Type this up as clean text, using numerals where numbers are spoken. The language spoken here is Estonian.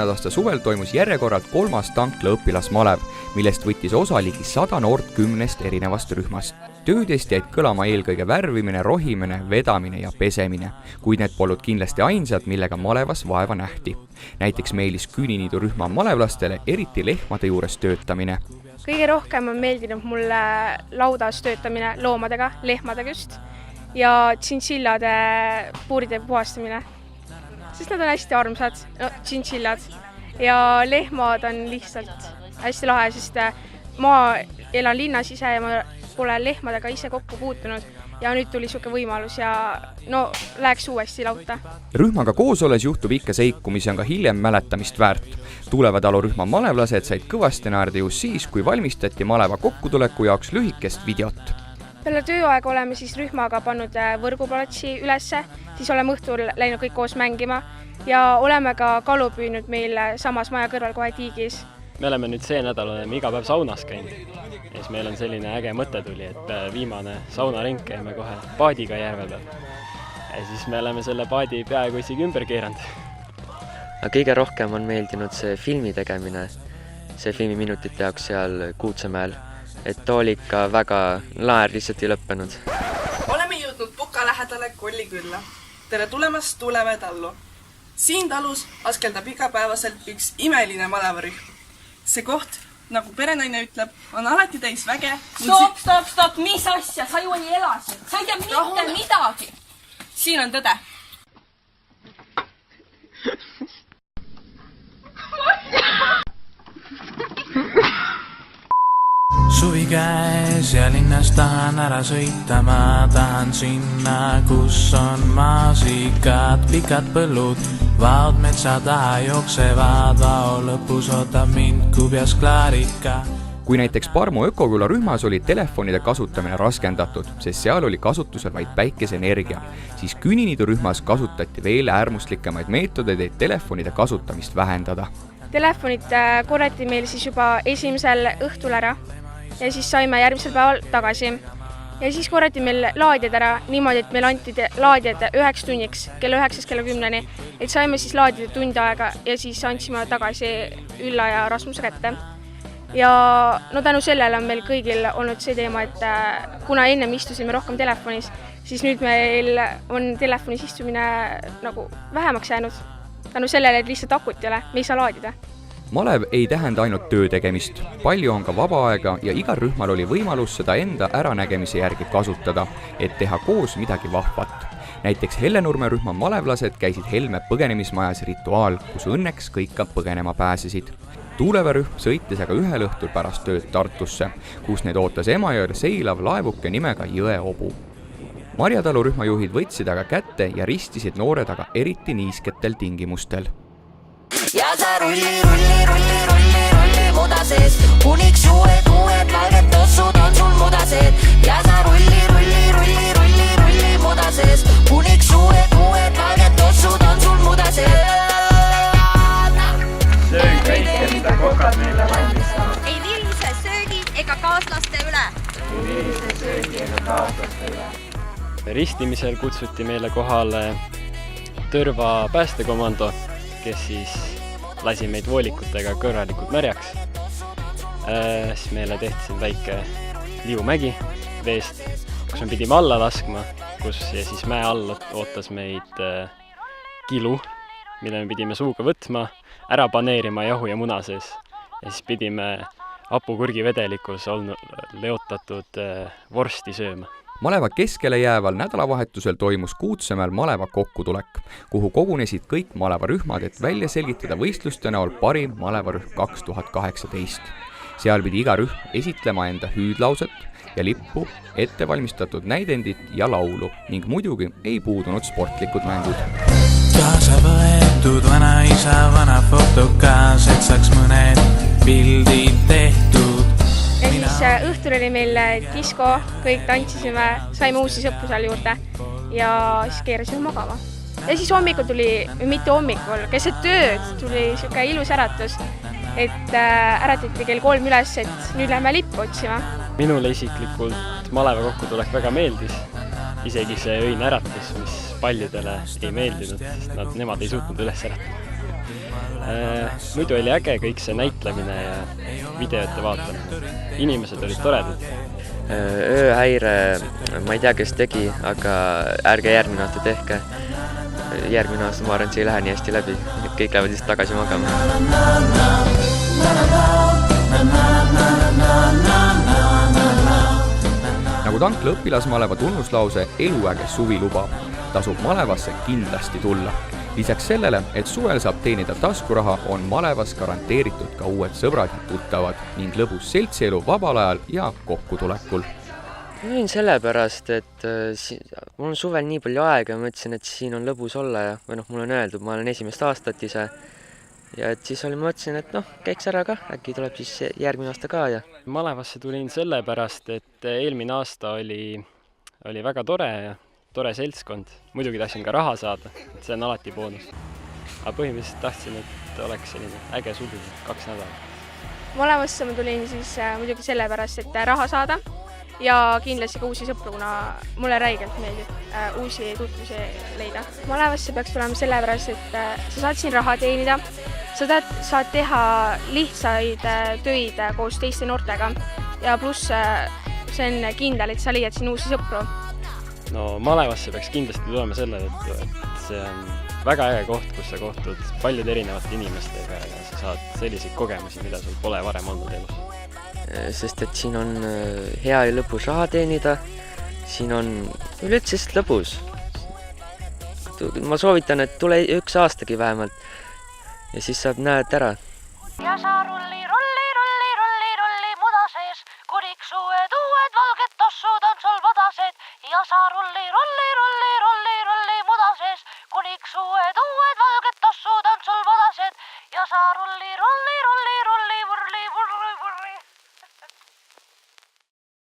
aasta suvel toimus järjekorralt 3. tankla õpilasmalev, millest võttis osa ligi 100 noort 10 erinevast rühmast. Töödest jäid kõlama eelkõige värvimine, rohimine, vedamine ja pesemine, kuid need polnud kindlasti ainsad, millega malevas vaeva nähti. Näiteks meelis Küüniniidu rühma malevlastele eriti lehmade juures töötamine. Kõige rohkem on meeldinud mulle laudas töötamine loomadega, lehmadega just, ja tšintšillade puuride puhastamine. Sest nad on hästi armsad, tšintšillad, ja lehmad on lihtsalt hästi lahe, sest ma elan linnas ise ja ma pole lehmadega ise kokku puutunud ja nüüd tuli siuke võimalus ja läheks uuesti lauta. Rühmaga koos olles juhtub ikka seiku, mis on ka hiljem mäletamist väärt. Tuleva talu rühma malevlased said kõvasti naerda just siis, kui valmistati maleva kokkutuleku jaoks lühikest videot. Peale tööaega oleme siis rühmaga pannud võrgupalatsi ülesse, siis oleme õhtul läinud kõik koos mängima ja oleme ka kalu püünud meil samas maja kõrval kohe tiigis. Me oleme nüüd see nädal iga päev saunas käinud ja siis meil on selline äge mõte tuli, et viimane saunaring käime kohe paadiga järve peal. Ja siis me oleme selle paadi peaaegu isegi ümber keeranud. Kõige rohkem on meeldinud see filmi tegemine, see filmiminutite jaoks seal Kuutsemäel. Et too oli ikka väga laer lihtsalt ei lõppenud. Oleme jõudnud Puka lähedale Kolli külla. Tere tulemast Tuleve tallu. Siin talus askeldab igapäevaselt üks imeline malevarühm. See koht, nagu perenaine ütleb, on alati täis väge. Stop, mis asja? Sa ju ei elasi. Sa ei tea mitte midagi. Siin on tõde. Suvi käes ja linnas tahan ära sõita, ma tahan sinna, kus on maasikad, pikad põllud, vaod metsa taha jooksevad, vao lõpus ootab mind kubjas klaarika. Kui näiteks Parmu ökoküla rühmas oli telefonide kasutamine raskendatud, sest seal oli kasutusel vaid päikeseenergia, siis Küüniniidu rühmas kasutati veel äärmuslikemaid meetodeid, et telefonide kasutamist vähendada. Telefonid korrati meil siis juba esimesel õhtul ära ja siis saime järgmisel päeval tagasi. Ja siis korrati meil laadjad ära niimoodi, et meil anti laadjad 9 tunniks, kella 9 kella 10, et saime siis laadjad tund aega ja siis andsime tagasi Ülla ja Rasmuse kätte. Ja tänu sellele on meil kõigil olnud see teema, et kuna ennem istusime rohkem telefonis, siis nüüd meil on telefonis istumine nagu vähemaks jäänud. Tänu sellele, et lihtsalt akut ei ole, me ei saa laadida. Malev ei tähenda ainult töö tegemist. Palju on ka vaba aega ja igal rühmal oli võimalus seda enda äranägemise järgi kasutada, et teha koos midagi vahvat. Näiteks Hellenurme rühma malevlased käisid Helme põgenemismajas Rituaal, kus õnneks kõik ka põgenema pääsesid. Tuleve rühm sõitis aga ühel õhtul pärast tööd Tartusse, kus neid ootas Emajõel seilav laevuke nimega Jõeobu. Marjatalu rühmajuhid võtsid aga kätte ja ristisid noored aga eriti niisketel tingimustel. Ja sa rolli muda sees, kuniks uued valged tossud on sul muda sees. Ja sa rolli muda sees, kuniks uued valged tossud on sul muda sees. Söög kõike, mida kokad meile valmistab. Ei virise söögid ega kaaslaste üle. Ristimisel kutsuti meile kohale Tõrva päästekomando, kes siis lasi meid voolikutega kõrralikult märjaks. Siis meile tehti siin väike liumägi veest, kus me pidime alla laskma, kus ja siis mäe all ootas meid kilu, mida me pidime suuga võtma, ära paneerima jahu ja muna sees. Ja siis pidime hapukurgi vedelikus leotatud vorsti sööma. Maleva keskele jääval nädalavahetusel toimus Kuutsemäel maleva kokkutulek, kuhu kogunesid kõik malevarühmad, et välja selgitada võistluste näol parim malevarühm 2018. Seal pidi iga rühm esitlema enda hüüdlauset ja lippu, ettevalmistatud näidendit ja laulu ning muidugi ei puudunud sportlikud mängud. Kaasa võetud vana isa, vana fotokaas, et saaks mõned pildid tehtud. Ja siis õhtul oli meil disko, kõik tantsisime, saime uusi sõpru seal juurde ja siis keerasime magama. Ja siis hommikul tuli, mitte hommikul, keset tööd tuli siuke ilus äratus, et äratati kell 3 üles, et nüüd lähme lippu otsima. Minule isiklikult maleva kokkutulek väga meeldis. Isegi see öine äratus, mis paljudele ei meeldinud, sest nemad ei suutnud üles äratada. Muidu oli äge kõik see näitlemine ja videote vaatamine. Inimesed olid toredad. Ööhäire, ma ei tea, kes tegi, aga ärge järgmine aasta tehke. Järgmine aasta ma arvan, et see ei lähe nii hästi läbi. Kõik lähevad lihtsalt tagasi magama. Nagu Tankla õpilasmaleva tunnuslause eluäge suvi lubab, tasub malevasse kindlasti tulla. Lisaks sellele, et suvel saab teenida taskuraha, on malevas garanteeritud ka uued sõbrad ja tuttavad ning lõbus seltsielu vabal ajal ja kokkutulekul. Ma olin sellepärast, et mul on suvel nii palju aega ja mõtlesin, et siin on lõbus olla ja mul on öeldud, ma olen esimest aastat ise. Ja et siis mõtlesin, et käiks ära ka, äkki tuleb siis järgmine aasta ka. Ja Malevasse tulin sellepärast, et eelmine aasta oli väga tore seltskond. Muidugi tahtsin ka raha saada, et see on alati boonus. Aga põhimõtteliselt tahtsin, et oleks selline äge suvi 2 nädalat. Malevasse ma tulin siis muidugi sellepärast, et raha saada ja kindlasti ka uusi sõpru, kuna mulle räigelt meeldib uusi tutvusi leida. Malevasse peaks tulema sellepärast, et sa saad siin raha teenida, sa saad teha lihtsaid töid koos teiste noortega ja pluss see on kindel, et sa leiad siin uusi sõpru. No Malevasse peaks kindlasti tulema selle tõttu, et see on väga äge koht, kus sa kohtud paljude erinevate inimestega ja sa saad selliseid kogemusi, mida sul pole varem olnud elus. Sest et siin on hea ja lõbus raha teenida, siin on üleüldse lõbus. Ma soovitan, et tule 1 aastagi vähemalt ja siis saab näed ära. Ja sa rolli muda sees, kuniks uued valged tossud on sul vadased. Ja sa rolli muda sees, kuniks uued valged tossud on sul vadased. Ja sa rolli